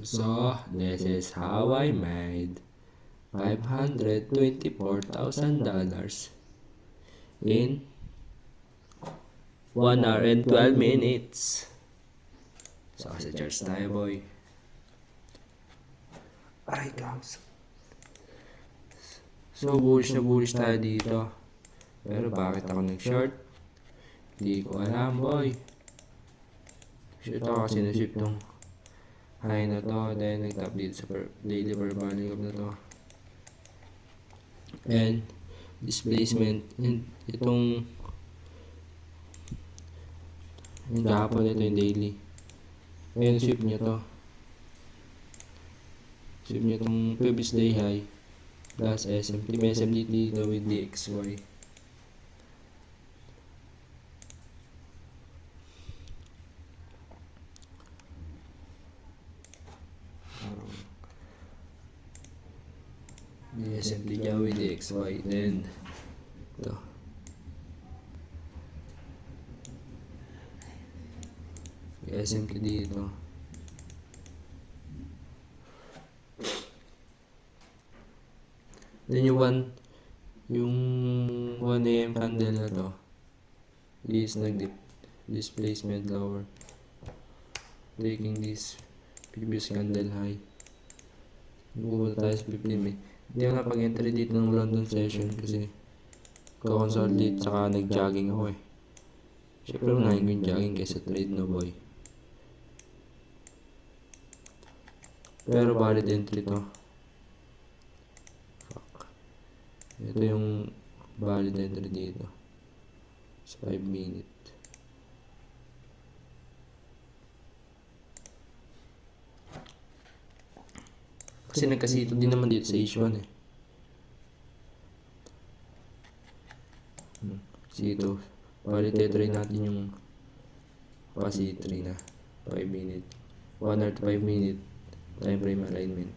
So, this is how I made $524,000 in 1 hour and 12 minutes. So, sa church tayo, boy. Aray, guys. So, bullish tayo dito. Pero bakit ako nag-short? Di ko alam, boy. Short ako kasi na-ship tong high na to. Then, nag-tap dito sa daily verbal gap na to. And, displacement. And, itong kahapon ito yung daily. Ngayon, sweep niya to. Sweep niya itong previous day high. Plus SM. May SMD dito with DXY. May SMD niya with DXY. Then, ito. May SMD dito. Then yung 1 AM candle na to is nag-dip displacement lower, taking this previous candle high. Pupunta tayo sa 15 minutes. Hindi ako napag-entry dito ng London session kasi ko-consolidate saka nag-jogging ako eh. Siyempre unahin ko yung jogging kaysa trade, no boy. Pero valid entry to. Ito yung valid entry dito sa 5 minute. Kasi nagkasito din naman dito sa H1 eh. C2. Valid entry natin yung C3 na 5 minute. 1 or 5 minute time frame alignment.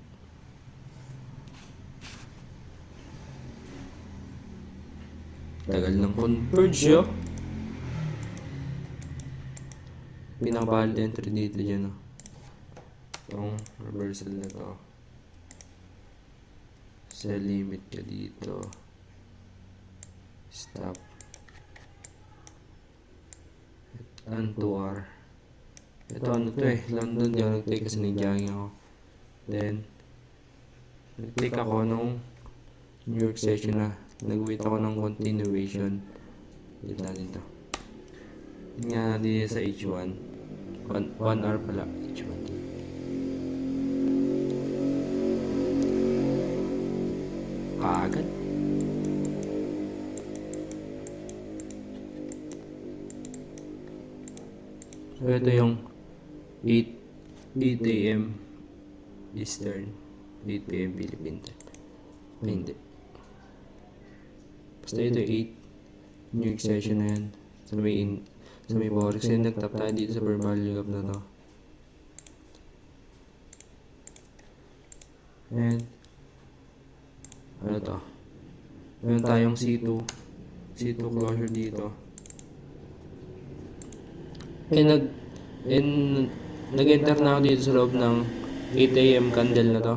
Tagal ng converge yo. Pinaka-valid entry dito dyan, no? Itong reversal na to. Sell limit ka dito. Stop. And 2R. Ito ano to eh. London di ako nag-take kasi nag-jogging ako. Then, nag-take ako nung New York session na. Nag-wait ako ng continuation. Dito natin to. Tingnan natin sa H1. 1 hour pala. H1. Agad. So, ito yung 8 AM Eastern, 8 PM Philippine time. Hindi. Basta ito 8 New York session na yan. Sa may Forex. Kasi nagtap tayo dito sa per value gap na to. And ano to? Meron tayong C2 closure dito. Nag-enter na ako dito sa loob ng 8 AM candle na to.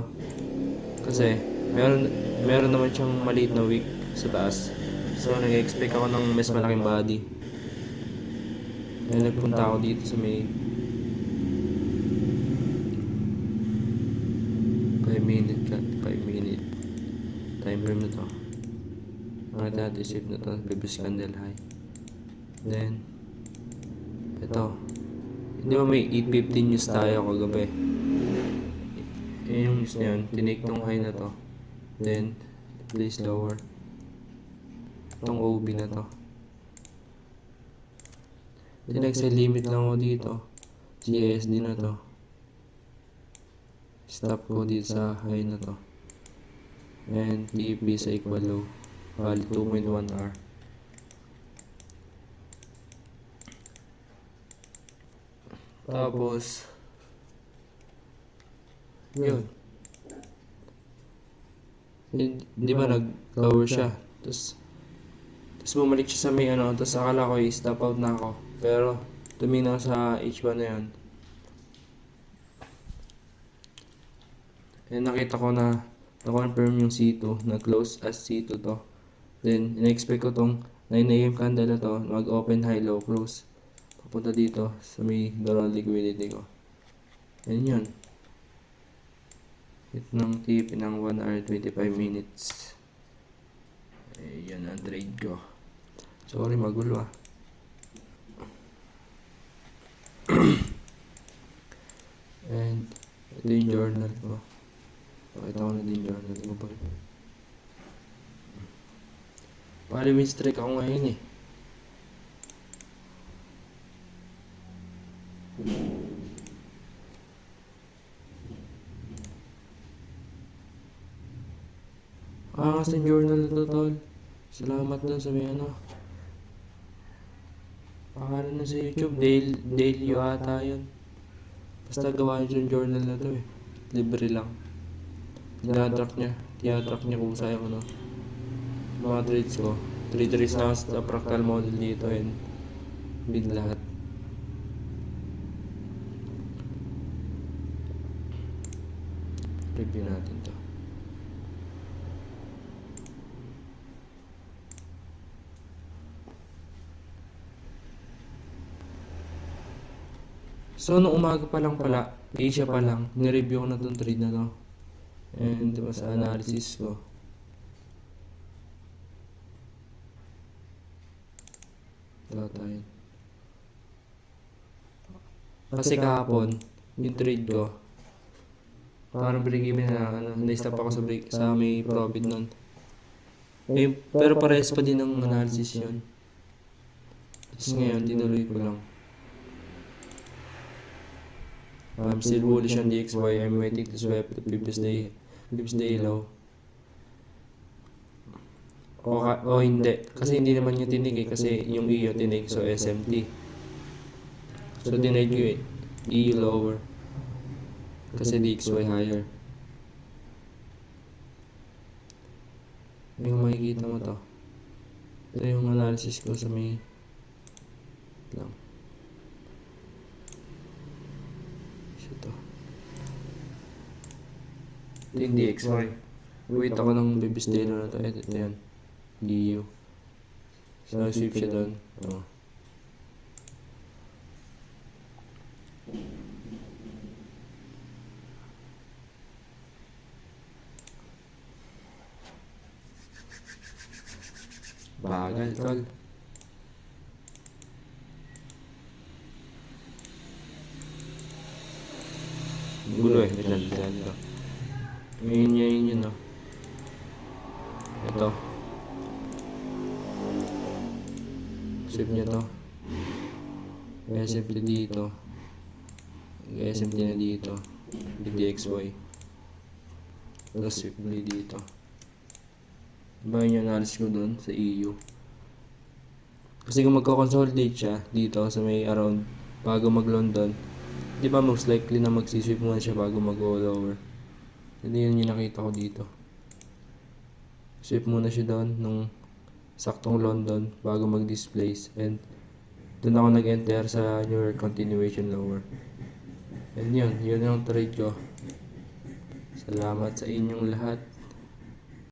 Kasi meron naman siyang maliit na wick sa taas. So nag-expect ako ng mas malaking body. Kaya nagpunta ako dito sa may 5 minute time frame na to. Ang natin shape na to, previous candle high. Then ito, hindi ba may 8:15 news tayo kagabi? Yung news na yun, tinake tong high na to. Then, place lower. Itong OB na to. Then, nag-sell limit lang ako dito. GSD na to. Stop ko dito sa high na to. And, TP sa equal low. Valid 2.1 hour. Tapos, yun. Di ba nag-lower siya? Tapos bumalik siya sa may ano. Tapos akala ko i-stop out na ako. Pero, tumingin ako sa H1 na yun. And nakita ko na na-confirm yung C2, na-close as C2 to. Then, in-expect ko tong 9 AM candle na to, mag-open high, low, close. Papunta dito sa may dollar liquidity ko. And yun. Hit ng TP ng 1 hour 25 minutes. Yan ang trade ko. Sorry, magulo ah. And ito yung journal ko. Pakita ko na din journal ko pa. Pali win streak ako ngayon eh. Angas ng journal na to, tol. Salamat dun sa may ano. Pangalan na sa YouTube, Dale ata yun. Basta gawa nyo yung journal na to eh. Libre lang. Tinatrack niya kung saan ko no. Mga trades ko. 3 trades na sa fractal model dito and bid lahat. Review natin to. So, nung umaga pa lang pala, Asia pa lang, nireview ko na itong trade na to. And diba sa analysis ko. Ito tayo. Kasi kahapon, yung trade ko, parang break-even na, na-stop ako sa may profit nun. Eh, pero parehas pa din ng analysis yun. Tapos ngayon, tinuloy ko lang. I'm still bullish on DXY. I'm waiting to swipe the previous day low. O hindi. Kasi hindi naman yung tinig eh. Kasi yung EO tinig. So SMT. So denied ko eh. EO lower. Kasi DXY higher. Yung makikita mo to. Ito yung analysis ko sa may lang. Ito yung DXY. Wait ako ng bibistelo na to. Ito yan. DU. So, sweep siya doon. Oh. Bagal, tol. Gulo eh. Dito. Ngayon yun, no. Ito. Sweep niya to. SMT dito. SMT na dito. DXY. Tapos sweep ulit dito. Diba yung analysis ko dun sa EU. Kasi kung magko-consolidate siya dito sa may around bago mag-London, di ba most likely na magsisweep muna siya bago mag-go lower. Hindi yun yung nakita ko dito. Sweep muna siya doon nung saktong London bago mag-displace. And doon ako nag-enter sa New York continuation lower. And yun yung trade ko. Salamat sa inyong lahat.